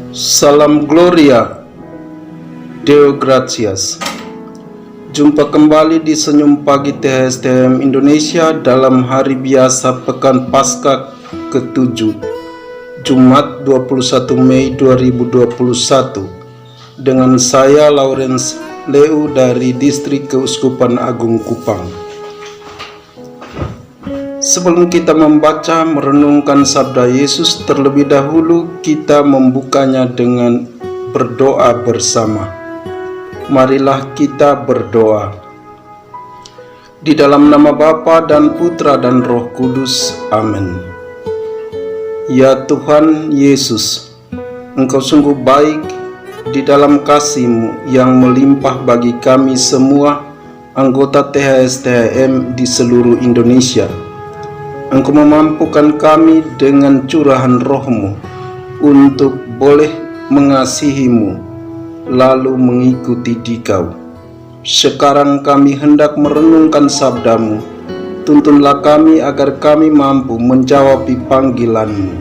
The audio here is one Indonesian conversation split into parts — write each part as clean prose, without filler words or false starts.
Salam Gloria, Deo Gratias. Jumpa kembali di Senyum Pagi THSTM Indonesia dalam hari biasa Pekan Paskah ke-7, Jumat 21 Mei 2021, dengan saya Lawrence Leu dari Distrik Keuskupan Agung Kupang. Sebelum kita membaca merenungkan sabda Yesus, terlebih dahulu kita membukanya dengan berdoa bersama. Marilah kita berdoa. Di dalam nama Bapa dan Putra dan Roh Kudus. Amin. Ya Tuhan Yesus, Engkau sungguh baik di dalam kasih-Mu yang melimpah bagi kami semua anggota THSTM di seluruh Indonesia. Engkau memampukan kami dengan curahan Roh-Mu untuk boleh mengasihi-Mu, lalu mengikuti Dikau. Sekarang kami hendak merenungkan sabda-Mu. Tuntunlah kami agar kami mampu menjawab panggilan-Mu.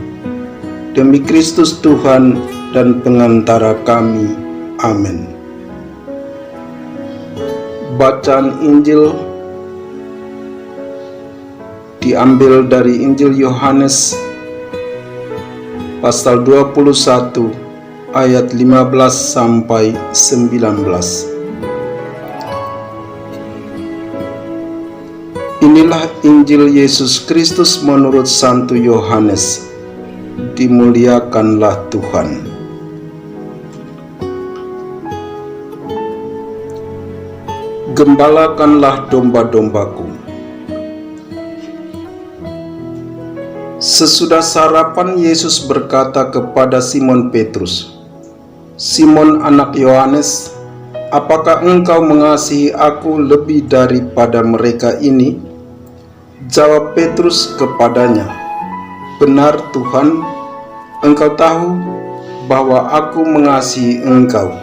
Demi Kristus Tuhan dan pengantara kami. Amin. Bacaan Injil diambil dari Injil Yohanes pasal 21 ayat 15 sampai 19. Inilah Injil Yesus Kristus menurut Santo Yohanes. Dimuliakanlah Tuhan. Gembalakanlah domba-dombaku. Sesudah sarapan, Yesus berkata kepada Simon Petrus, "Simon anak Yohanes, apakah engkau mengasihi aku lebih daripada mereka ini?" Jawab Petrus kepadanya, "Benar Tuhan, engkau tahu bahwa aku mengasihi engkau."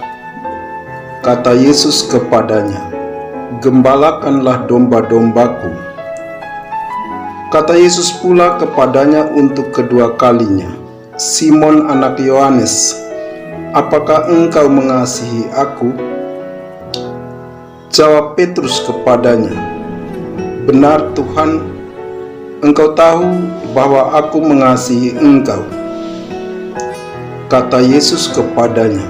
Kata Yesus kepadanya, "Gembalakanlah domba-dombaku." Kata Yesus pula kepadanya untuk kedua kalinya, "Simon anak Yohanes, apakah engkau mengasihi aku?" Jawab Petrus kepadanya, "Benar Tuhan, engkau tahu bahwa aku mengasihi engkau." Kata Yesus kepadanya,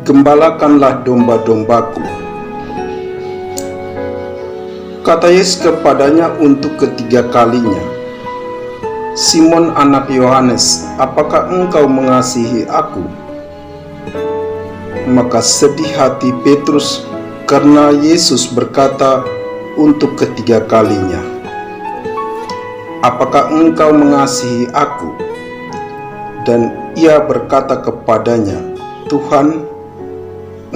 "Gembalakanlah domba-dombaku." Kata Yesus kepadanya untuk ketiga kalinya, "Simon anak Yohanes, apakah engkau mengasihi aku?" Maka sedih hati Petrus karena Yesus berkata untuk ketiga kalinya, "Apakah engkau mengasihi aku?" Dan ia berkata kepadanya, "Tuhan,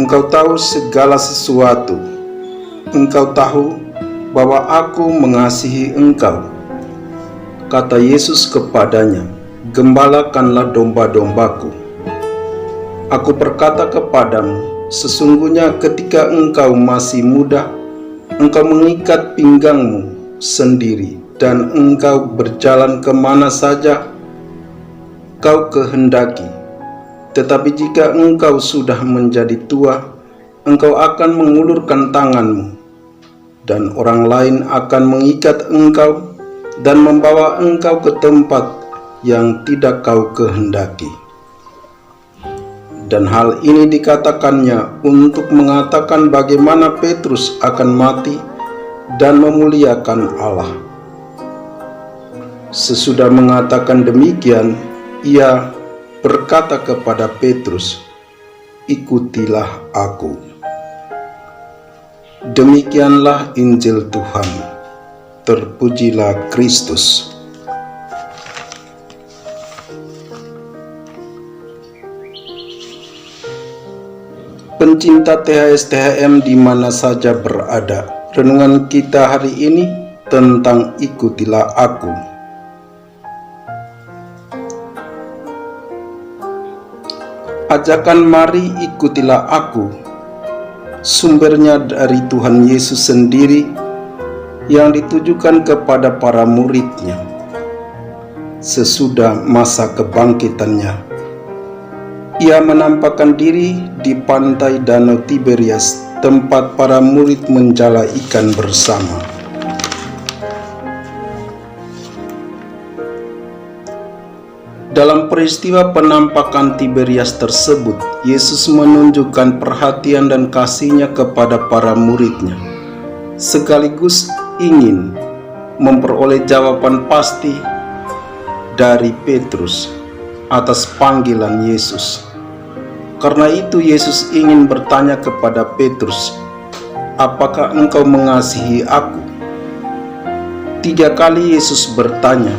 engkau tahu segala sesuatu. Engkau tahu bahwa aku mengasihi engkau." Kata Yesus kepadanya, "Gembalakanlah domba-dombaku. Aku berkata kepadamu, sesungguhnya ketika engkau masih muda, engkau mengikat pinggangmu sendiri, dan engkau berjalan kemana saja kau kehendaki. Tetapi jika engkau sudah menjadi tua, engkau akan mengulurkan tanganmu, dan orang lain akan mengikat engkau dan membawa engkau ke tempat yang tidak kau kehendaki." Dan hal ini dikatakannya untuk mengatakan bagaimana Petrus akan mati dan memuliakan Allah. Sesudah mengatakan demikian, ia berkata kepada Petrus, "Ikutilah aku." Demikianlah Injil Tuhan. Terpujilah Kristus. Pencinta THSTM di mana saja berada, renungan kita hari ini tentang ikutilah aku. Ajakan mari ikutilah aku sumbernya dari Tuhan Yesus sendiri yang ditujukan kepada para murid-Nya sesudah masa kebangkitannya. Ia menampakkan diri di pantai Danau Tiberias, tempat para murid menjala ikan bersama. Dalam peristiwa penampakan Tiberias tersebut, Yesus menunjukkan perhatian dan kasih-Nya kepada para murid-Nya, sekaligus ingin memperoleh jawaban pasti dari Petrus atas panggilan Yesus. Karena itu Yesus ingin bertanya kepada Petrus, "Apakah engkau mengasihi aku?" 3 kali Yesus bertanya.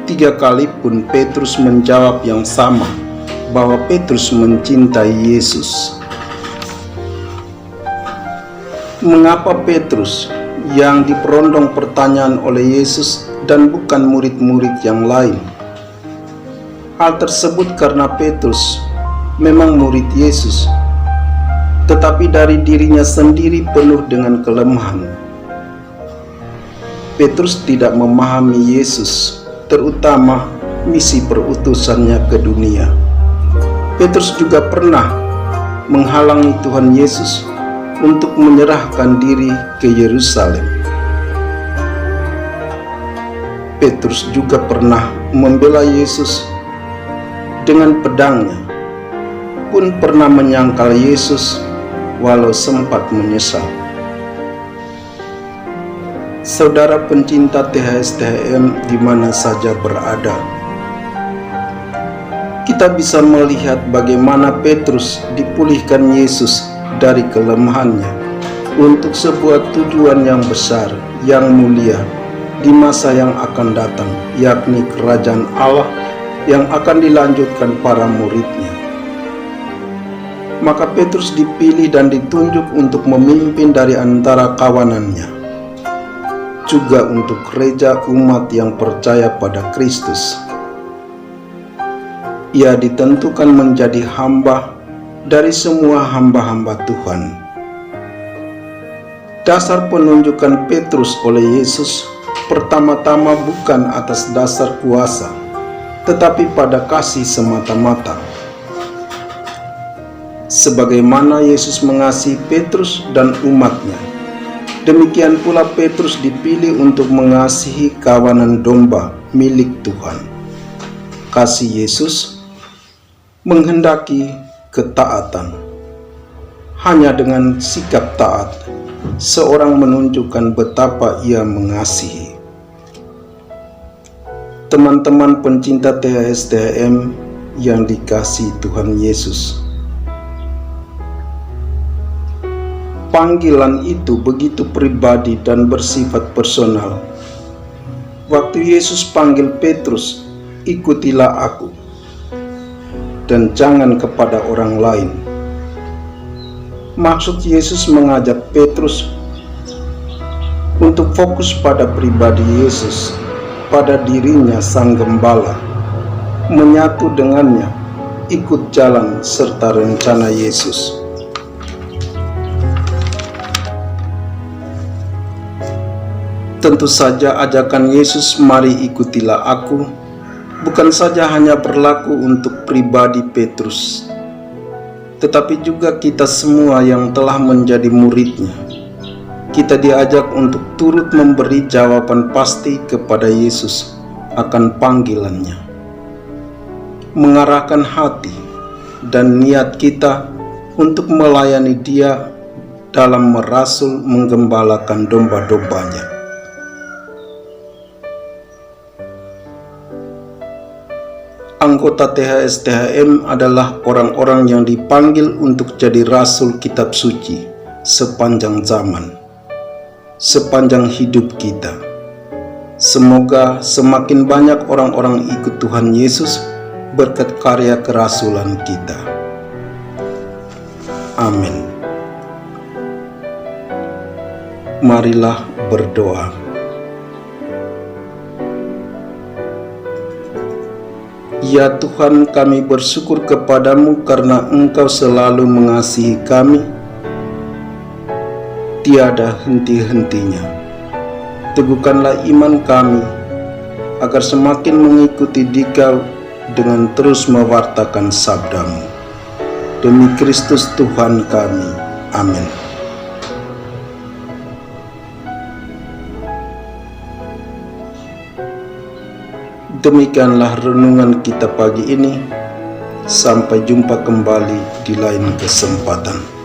3 kali pun Petrus menjawab yang sama, bahwa Petrus mencintai Yesus. Mengapa Petrus yang diperondong pertanyaan oleh Yesus dan bukan murid-murid yang lain? Hal tersebut karena Petrus memang murid Yesus, tetapi dari dirinya sendiri penuh dengan kelemahan. Petrus tidak memahami Yesus, terutama misi perutusannya ke dunia. Petrus juga pernah menghalangi Tuhan Yesus untuk menyerahkan diri ke Yerusalem. Petrus juga pernah membela Yesus dengan pedangnya, pun pernah menyangkal Yesus walau sempat menyesal. Saudara pencinta THS-THM di mana saja berada, kita bisa melihat bagaimana Petrus dipulihkan Yesus dari kelemahannya untuk sebuah tujuan yang besar, yang mulia di masa yang akan datang, yakni kerajaan Allah yang akan dilanjutkan para murid-Nya. Maka Petrus dipilih dan ditunjuk untuk memimpin dari antara kawanannya, juga untuk gereja umat yang percaya pada Kristus. Ia ditentukan menjadi hamba dari semua hamba-hamba Tuhan. Dasar penunjukan Petrus oleh Yesus pertama-tama bukan atas dasar kuasa, tetapi pada kasih semata-mata. Sebagaimana Yesus mengasihi Petrus dan umat-Nya, demikian pula Petrus dipilih untuk mengasihi kawanan domba milik Tuhan. Kasih Yesus menghendaki ketaatan. Hanya dengan sikap taat, seorang menunjukkan betapa ia mengasihi. Teman-teman pencinta THS-THM yang dikasihi Tuhan Yesus, panggilan itu begitu pribadi dan bersifat personal. Waktu Yesus panggil Petrus, "Ikutilah aku," dan jangan kepada orang lain. Maksud Yesus mengajak Petrus untuk fokus pada pribadi Yesus, pada dirinya Sang Gembala, menyatu dengannya, ikut jalan serta rencana Yesus. Tentu saja ajakan Yesus, "Mari ikutilah aku," bukan saja hanya berlaku untuk pribadi Petrus, tetapi juga kita semua yang telah menjadi murid-Nya. Kita diajak untuk turut memberi jawaban pasti kepada Yesus akan panggilan-Nya, mengarahkan hati dan niat kita untuk melayani Dia dalam merasul menggembalakan domba-dombanya. Anggota THS-THM adalah orang-orang yang dipanggil untuk jadi rasul kitab suci sepanjang zaman, sepanjang hidup kita. Semoga semakin banyak orang-orang ikut Tuhan Yesus berkat karya kerasulan kita. Amin. Marilah berdoa. Ya Tuhan, kami bersyukur kepadamu karena Engkau selalu mengasihi kami, tiada henti-hentinya. Teguhkanlah iman kami, agar semakin mengikuti Dikau dengan terus mewartakan sabda-Mu. Demi Kristus Tuhan kami. Amin. Demikianlah renungan kita pagi ini. Sampai jumpa kembali di lain kesempatan.